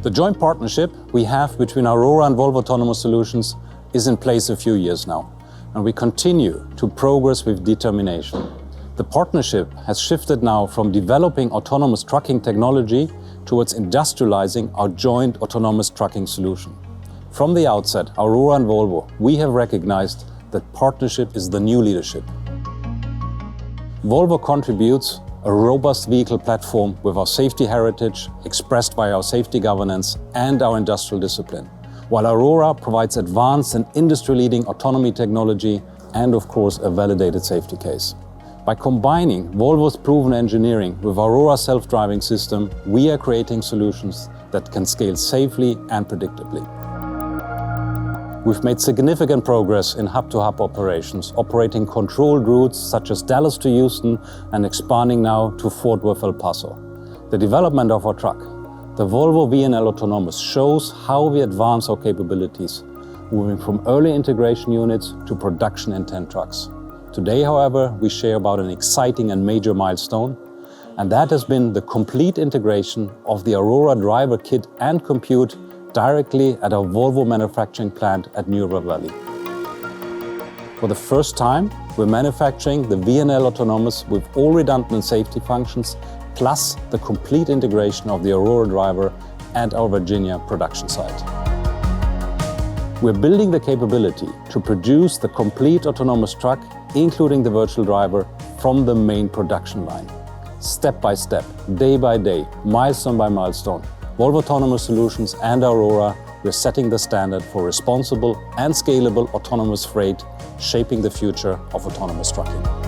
The joint partnership we have between Aurora and Volvo Autonomous Solutions is in place a few years now, and we continue to progress with determination. The partnership has shifted now from developing autonomous trucking technology towards industrializing our joint autonomous trucking solution. From the outset, Aurora and Volvo, we have recognized that partnership is the new leadership. Volvo contributes a robust vehicle platform with our safety heritage, expressed by our safety governance and our industrial discipline, while Aurora provides advanced and industry-leading autonomy technology and, of course, a validated safety case. By combining Volvo's proven engineering with Aurora's self-driving system, we are creating solutions that can scale safely and predictably. We've made significant progress in hub-to-hub operations, operating controlled routes such as Dallas to Houston and expanding now to Fort Worth, El Paso. The development of our truck, the Volvo VNL Autonomous, shows how we advance our capabilities, moving from early integration units to production intent trucks. Today, however, we share about an exciting and major milestone, and that has been the complete integration of the Aurora Driver kit and compute directly at our Volvo manufacturing plant at New River Valley. For the first time, we're manufacturing the VNL Autonomous with all redundant safety functions, plus the complete integration of the Aurora Driver at our Virginia production site. We're building the capability to produce the complete autonomous truck, including the virtual driver, from the main production line. Step by step, day by day, milestone by milestone, Volvo Autonomous Solutions and Aurora, we're setting the standard for responsible and scalable autonomous freight, shaping the future of autonomous trucking.